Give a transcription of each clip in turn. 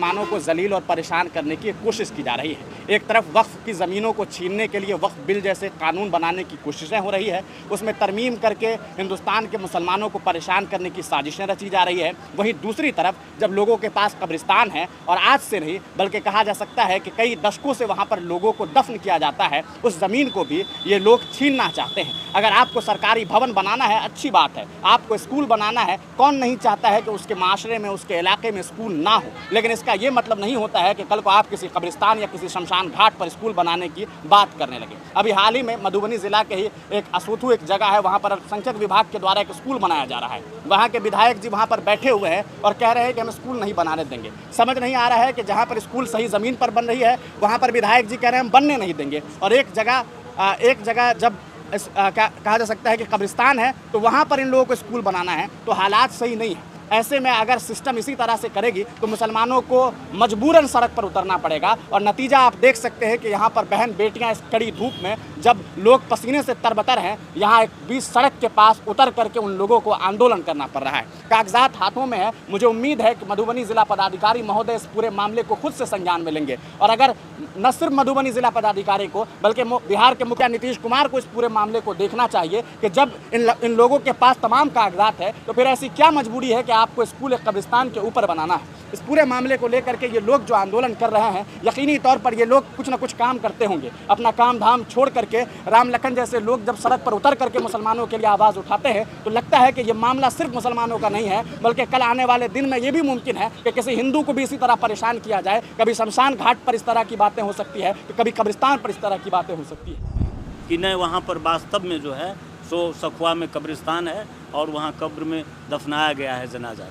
मुसलमानों को जलील और परेशान करने की कोशिश की जा रही है। एक तरफ वक्फ की ज़मीनों को छीनने के लिए वक्फ बिल जैसे कानून बनाने की कोशिशें हो रही है, उसमें तरमीम करके हिंदुस्तान के मुसलमानों को परेशान करने की साजिशें रची जा रही है। वहीं दूसरी तरफ जब लोगों के पास कब्रिस्तान है, और आज से नहीं बल्कि कहा जा सकता है कि कई दशकों से वहाँ पर लोगों को दफन किया जाता है, उस ज़मीन को भी ये लोग छीनना चाहते हैं। अगर आपको सरकारी भवन बनाना है, अच्छी बात है, आपको स्कूल बनाना है, कौन नहीं चाहता है कि उसके माशरे में, उसके इलाके में स्कूल ना हो, लेकिन इसका ये मतलब नहीं होता है कि कल को आप किसी कब्रिस्तान या किसी शमशान घाट पर स्कूल बनाने की बात करने लगे। अभी हाल ही में मधुबनी जिला के ही एक असुथु एक जगह है, वहाँ पर अल्पसंख्यक विभाग के द्वारा एक स्कूल बनाया जा रहा है। वहाँ के विधायक जी वहाँ पर बैठे हुए हैं और कह रहे हैं कि हम स्कूल नहीं बनाने देंगे। समझ नहीं आ रहा है कि जहाँ पर स्कूल सही ज़मीन पर बन रही है, वहाँ पर विधायक जी कह रहे हैं हम बनने नहीं देंगे, और एक जगह जब कहा जा सकता है कि कब्रिस्तान है, तो वहाँ पर इन लोगों को स्कूल बनाना है, तो हालात सही नहीं है। ऐसे में अगर सिस्टम इसी तरह से करेगी तो मुसलमानों को मजबूरन सड़क पर उतरना पड़ेगा, और नतीजा आप देख सकते हैं कि यहाँ पर बहन बेटियाँ इस कड़ी धूप में, जब लोग पसीने से तरबतर हैं, यहाँ एक बीच सड़क के पास उतर करके उन लोगों को आंदोलन करना पड़ रहा है। कागजात हाथों में है। मुझे उम्मीद है कि मधुबनी जिला पदाधिकारी महोदय इस पूरे मामले को खुद से संज्ञान में लेंगे, और अगर न सिर्फ मधुबनी जिला पदाधिकारी को बल्कि बिहार के मुखिया नीतीश कुमार को इस पूरे मामले को देखना चाहिए कि जब इन लोगों के पास तमाम कागजात है, तो फिर ऐसी क्या मजबूरी है कि आपको स्कूल एक कब्रिस्तान के ऊपर बनाना है। इस पूरे मामले को लेकर के ये लोग जो आंदोलन कर रहे हैं, यकीनी तौर पर ये लोग कुछ ना कुछ काम करते होंगे। अपना काम धाम छोड़ करके राम लखन जैसे लोग जब सड़क पर उतर करके मुसलमानों के लिए आवाज़ उठाते हैं, तो लगता है कि ये मामला सिर्फ मुसलमानों का नहीं है, बल्कि कल आने वाले दिन में ये भी मुमकिन है कि किसी हिंदू को भी इसी तरह परेशान किया जाए। कभी शमशान घाट पर इस तरह की बातें हो सकती है, तो कभी कब्रिस्तान पर इस तरह की बातें हो सकती है कि नहीं वहाँ पर वास्तव में जो है सो सखुआ में कब्रिस्तान है और वहाँ कब्र में दफनाया गया है जनाजा।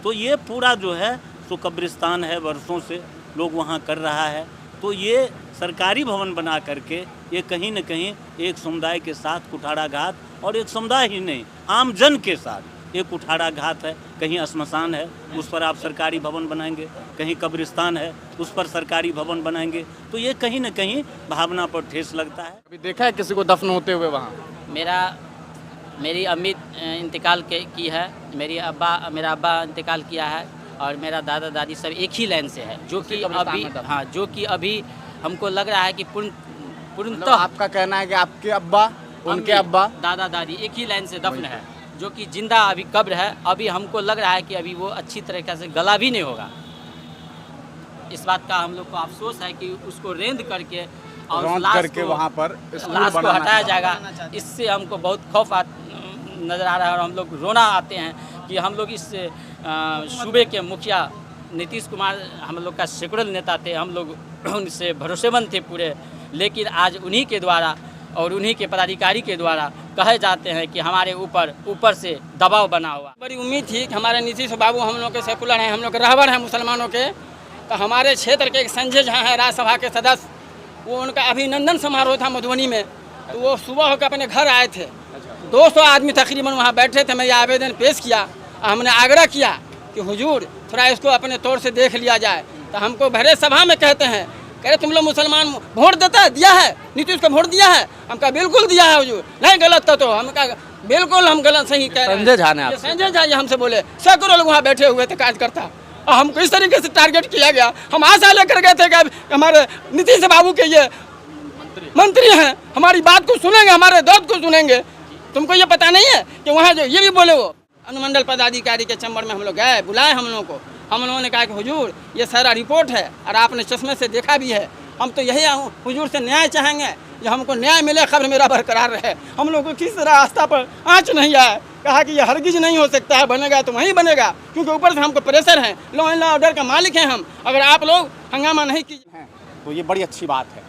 तो ये पूरा जो है सो कब्रिस्तान है, वर्षों से लोग वहाँ कर रहा है। तो ये सरकारी भवन बना करके ये कहीं न कहीं एक समुदाय के साथ कुठाराघात, और एक समुदाय ही नहीं आम जन के साथ एक कुठाराघात है। कहीं श्मशान है, उस पर आप सरकारी भवन बनाएंगे, कहीं कब्रिस्तान है, उस पर सरकारी भवन बनाएंगे, तो ये कहीं न कहीं भावना पर ठेस लगता है। अभी देखा है किसी को दफन होते हुए वहाँ? मेरी अम्मी इंतकाल की है, मेरा अब्बा इंतकाल किया है, और मेरा दादा दादी सब एक ही लाइन से है, जो कि अभी हमको लग रहा है कि पूर्णतः आपका कहना है कि आपके अब्बा, उनके अब्बा, दादा दादी एक ही लाइन से दफन है, जो कि जिंदा अभी कब्र है। अभी हमको लग रहा है कि अभी वो अच्छी तरीके से गला भी नहीं होगा। इस बात का हम लोग को अफसोस है कि उसको रेंद करके और लाश को वहाँ पर लाश को हटाया जाएगा। इससे हमको बहुत खौफ नज़र आ रहा है, और हम लोग रोना आते हैं कि हम लोग इस सूबे के मुखिया नीतीश कुमार हम लोग का सेकुलर नेता थे, हम लोग उनसे भरोसेमंद थे पूरे, लेकिन आज उन्हीं के द्वारा और उन्हीं के पदाधिकारी के द्वारा कहे जाते हैं कि हमारे ऊपर से दबाव बना हुआ। बड़ी उम्मीद थी कि हमारे नीतीश बाबू हम लोग के सेकुलर हैं, हम लोग के रहबर हैं मुसलमानों के, तो हमारे क्षेत्र के एक संजय झा हैं राज्यसभा के सदस्य, वो उनका अभिनंदन समारोह था मधुबनी में, तो वो सुबह होकर अपने घर आए थे। 200 आदमी तकरीबन वहाँ बैठे थे। मैं ये आवेदन पेश किया, हमने आग्रह किया कि हुजूर थोड़ा इसको अपने तौर से देख लिया जाए। तो हमको भरे सभा में कहते हैं, कह रहे तुम लोग मुसलमान वोट दिया है, नीतीश को वोट दिया है? हम कहा बिल्कुल दिया है हुजूर। नहीं गलत था, तो हम कहा बिल्कुल हम गलत सही कह रहे हैं। संजय झा हमसे बोले, सैकड़ों लोग वहाँ बैठे हुए थे कार्यकर्ता, और हमको इस तरीके से टारगेट किया गया। हम आशा लेकर गए थे कि हमारे नीतीश बाबू के ये मंत्री हैं, हमारी बात को सुनेंगे, हमारे दर्द को सुनेंगे। तुमको ये पता नहीं है कि वहाँ जो ये भी बोले, वो अनुमंडल पदाधिकारी के चैम्बर में हम लोग गए, बुलाए हम लोगों को। हम लोगों ने कहा कि हुजूर ये सारा रिपोर्ट है और आपने चश्मे से देखा भी है, हम तो यही हुजूर से न्याय चाहेंगे, जो हमको न्याय मिले, खबर मेरा बरकरार रहे। हम लोग को किस तरह आस्था पर आँच नहीं आए। कहा कि ये हरगिज नहीं हो सकता है, बनेगा तो वहीं बनेगा, क्योंकि ऊपर से हमको प्रेशर है, लॉ एंड ऑर्डर का मालिक हैं हम। अगर आप लोग हंगामा नहीं कीजिए तो ये बड़ी अच्छी बात है।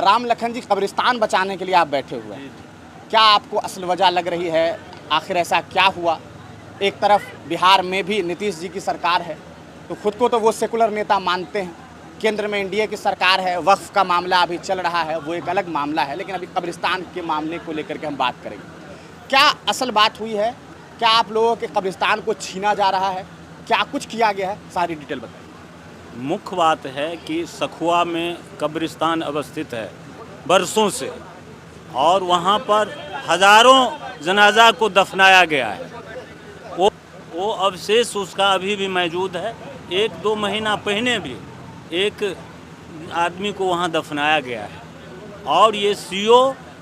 राम लखन जी, कब्रिस्तान बचाने के लिए आप बैठे हुए हैं, क्या आपको असल वजह लग रही है? आखिर ऐसा क्या हुआ? एक तरफ बिहार में भी नीतीश जी की सरकार है, तो खुद को तो वो सेकुलर नेता मानते हैं, केंद्र में एनडीए की सरकार है, वक्फ का मामला अभी चल रहा है, वो एक अलग मामला है, लेकिन अभी कब्रिस्तान के मामले को लेकर के हम बात करेंगे। क्या असल बात हुई है? क्या आप लोगों के कब्रिस्तान को छीना जा रहा है? क्या कुछ किया गया है? सारी डिटेल बताइए। मुख्य बात है कि सखुआ में कब्रिस्तान अवस्थित है बरसों से, और वहाँ पर हज़ारों जनाजा को दफनाया गया है। वो अवशेष उसका अभी भी मौजूद है। 1-2 महीना पहले भी एक आदमी को वहाँ दफनाया गया है और ये सीओ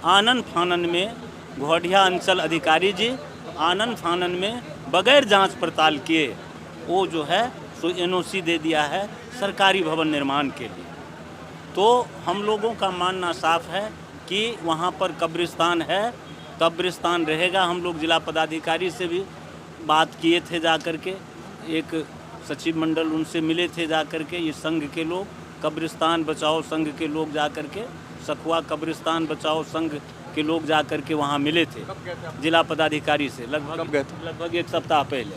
आनन फानन में घोड़िया अंचल अधिकारी जी आनन फानन में बगैर जांच पड़ताल किए वो जो है सो एनओसी दे दिया है सरकारी भवन निर्माण के लिए। तो हम लोगों का मानना साफ है कि वहाँ पर कब्रिस्तान है, कब्रिस्तान रहेगा। हम लोग जिला पदाधिकारी से भी बात किए थे जा कर के, एक सचिव मंडल उनसे मिले थे जा कर के, ये संघ के लोग, कब्रिस्तान बचाओ संघ के लोग जा कर के, सखुआ कब्रिस्तान बचाओ संघ के लोग जा कर के वहाँ मिले थे जिला पदाधिकारी से। लगभग 1 सप्ताह पहले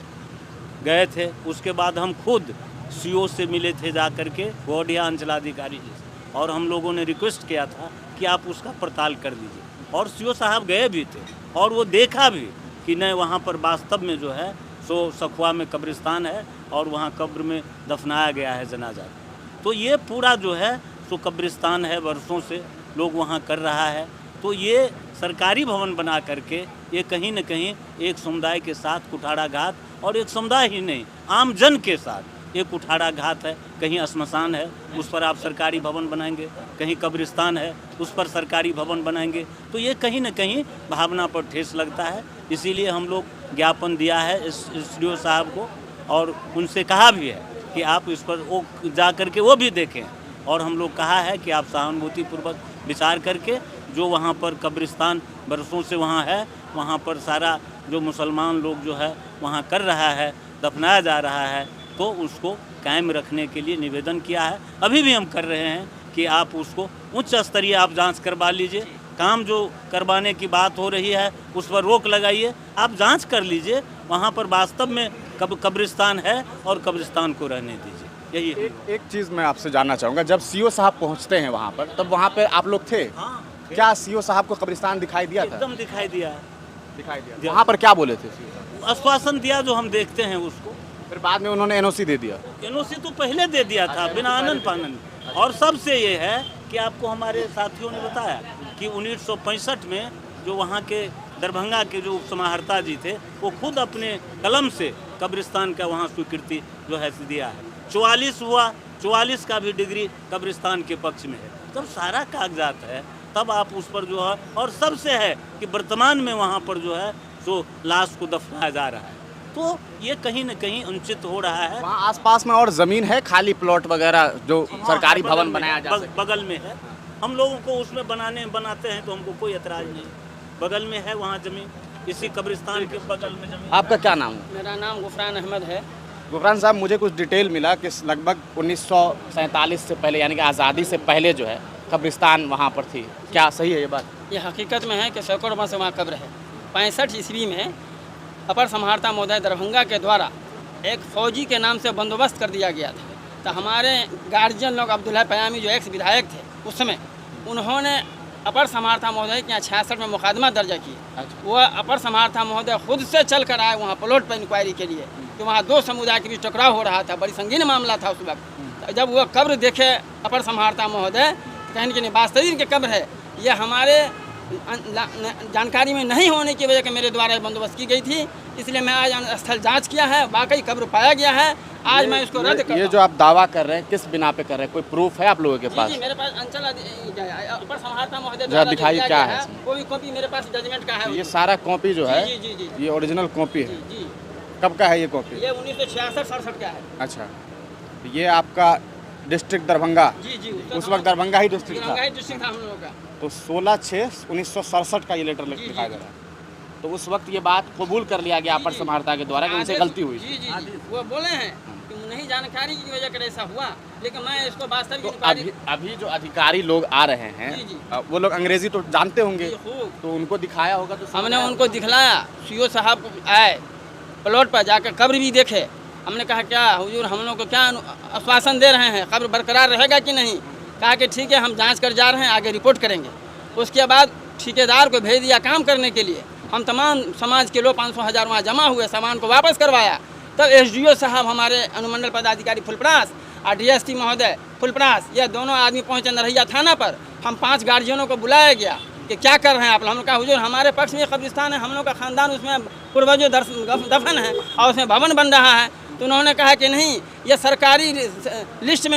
गए थे। उसके बाद हम खुद सीओ से मिले थे जा कर के, घोड़िया अंचलाधिकारी जी से, और हम लोगों ने रिक्वेस्ट किया था कि आप उसका पड़ताल कर दीजिए। और सीओ साहब गए भी थे और वो देखा भी कि नहीं वहाँ पर वास्तव में जो है सो सखुआ में कब्रिस्तान है और वहाँ कब्र में दफनाया गया है जनाजा। तो ये पूरा जो है सो कब्रिस्तान है, वर्षों से लोग वहाँ कर रहा है। तो ये सरकारी भवन बना करके ये कहीं न कहीं एक समुदाय के साथ कुठाराघात, और एक समुदाय ही नहीं आम जन के साथ एक कुठाराघात है। कहीं श्मशान है उस पर आप सरकारी भवन बनाएंगे, कहीं कब्रिस्तान है उस पर सरकारी भवन बनाएंगे, तो ये कहीं न कहीं भावना पर ठेस लगता है। इसीलिए हम लोग ज्ञापन दिया है एसडीओ साहब को और उनसे कहा भी है कि आप इस पर वो जा कर के वो भी देखें। और हम लोग कहा है कि आप सहानुभूतिपूर्वक विचार करके जो वहाँ पर कब्रिस्तान बरसों से वहाँ है, वहाँ पर सारा जो मुसलमान लोग जो है वहाँ कर रहा है, दफनाया जा रहा है, तो उसको कायम रखने के लिए निवेदन किया है। अभी भी हम कर रहे हैं कि आप उसको उच्च स्तरीय आप जांच करवा लीजिए। काम जो करवाने की बात हो रही है उस पर रोक लगाइए, आप जांच कर लीजिए वहाँ पर वास्तव में कब्रिस्तान है और कब्रिस्तान को रहने दीजिए। यही एक चीज़ मैं आपसे जानना चाहूँगा, जब सीओ साहब पहुँचते हैं वहाँ पर तब वहाँ पर आप लोग थे? हाँ, क्या सीओ साहब को कब्रिस्तान दिखाई दिया था? एकदम दिखाई दिया। दिखाई दिया। वहाँ पर क्या बोले थे? आश्वासन दिया जो हम देखते हैं उसको, फिर बाद में उन्होंने एनओसी दे दिया। एनओसी तो पहले दे दिया था बिना आनन फानन। और सबसे ये है कि आपको हमारे साथियों ने बताया कि 1965 में जो वहाँ के दरभंगा के जो उपसमाहर्ता जी थे वो खुद अपने कलम से कब्रिस्तान का वहाँ स्वीकृति जो है दिया है। 44 हुआ, 44 का भी डिग्री कब्रिस्तान के पक्ष में है। जब सारा कागजात है तब आप उस पर जो है, और सबसे है कि वर्तमान में वहाँ पर जो है सो लाश को दफनाया जा रहा है, तो ये कहीं न कहीं अनुचित हो रहा है। वहाँ आसपास में और ज़मीन है, खाली प्लॉट वगैरह जो सरकारी भवन बनाया जा सके? बगल में है, हम लोगों को उसमें बनाते हैं तो हमको कोई एतराज़ नहीं। बगल में है वहाँ ज़मीन, इसी कब्रिस्तान के बगल में ज़मीन। आपका क्या नाम है? मेरा नाम गुफरान अहमद है। गुफरान साहब, मुझे कुछ डिटेल मिला कि लगभग 1947 से पहले यानी कि आज़ादी से पहले जो है कब्रिस्तान वहाँ पर थी, क्या सही है ये बात? ये हकीकत में है कि सैकड़ों वर्ष वहाँ कब्र है। 65 ईस्वी में अपर समाहर्ता महोदय दरभंगा के द्वारा एक फौजी के नाम से बंदोबस्त कर दिया गया था। तो हमारे गार्जियन लोग अब्दुल्ला पयामी जो एक्स विधायक थे उस समय, उन्होंने अपर समाहर्ता महोदय के यहाँ 66 में मुकदमा दर्ज किया। वह अपर समाहर्ता महोदय खुद से चल कर आए वहाँ प्लॉट पर इंक्वायरी के लिए, तो वहाँ 2 समुदाय के बीच टकराव हो रहा था, बड़ी संगीन मामला था उस वक्त। जब वह कब्र देखे अपर समाहर्ता महोदय, कहने के वास्तविक के कब्र है, यह हमारे जानकारी में नहीं होने की वजह से मेरे द्वारा बंदोबस्त की गई थी, इसलिए मैं आज स्थल जांच किया है, वाकई कब्र पाया गया है। आज मैं इसको रद्द कर। ये जो आप दावा कर रहे हैं किस बिना पे कर रहे हैं, कोई प्रूफ है आप लोगों के पास? जी, मेरे पास अंचल अपर समाहर्ता महोदय जरा दिखाइए क्या है? कोई कॉपी मेरे पास जजमेंट का है। ये सारा कॉपी जो है, जी जी जी, ये ओरिजिनल कॉपी है। जी, कब का है ये कॉपी? ये 1966-67 का है। अच्छा, ये आपका डिस्ट्रिक्ट दरभंगा? जी जी, उस वक्त दरभंगा ही डिस्ट्रिक्ट था। डिस्ट्रिक्ट था हम लोगों का। तो 16/6/1967 का ये लेटर दिखाया जा रहा है। तो उस वक्त ये बात कबूल कर लिया गया अपर समाहर्ता के द्वारा कि उनसे गलती हुई। जी जी जी, वो बोले हैं कि नहीं जानकारी की वजह से ऐसा हुआ, लेकिन मैं इसको वास्तविक तो अभी जो अधिकारी लोग आ रहे हैं, जी, जी। वो लोग अंग्रेजी तो जानते होंगे, खूब। तो उनको दिखाया होगा? तो हमने उनको दिखलाया, सीओ साहब आए प्लॉट पर जाकर कब्र भी देखे। हमने कहा क्या हुजूर हम लोग को क्या आश्वासन दे रहे हैं, कब्र बरकरार रहेगा कि नहीं? कहा कि ठीक है हम जांच कर जा रहे हैं, आगे रिपोर्ट करेंगे। उसके बाद ठेकेदार को भेज दिया काम करने के लिए। हम तमाम समाज के लोग 500,000 वहाँ जमा हुए, सामान को वापस करवाया। तब एसडीओ साहब हमारे अनुमंडल पदाधिकारी फुलपरास और डीएसपी महोदय फुलपरास, यह दोनों आदमी पहुँचे नरहिया थाना पर। हम 5 गार्जियनों को बुलाया गया कि क्या कर रहे हैं आप लोग? हमने कहा हुजूर हमारे पक्ष में कब्रिस्तान है, हम लोग का ख़ानदान उसमें पूर्वजों दफन है और उसमें भवन बन रहा है। तो उन्होंने कहा कि नहीं, ये सरकारी लिस्ट में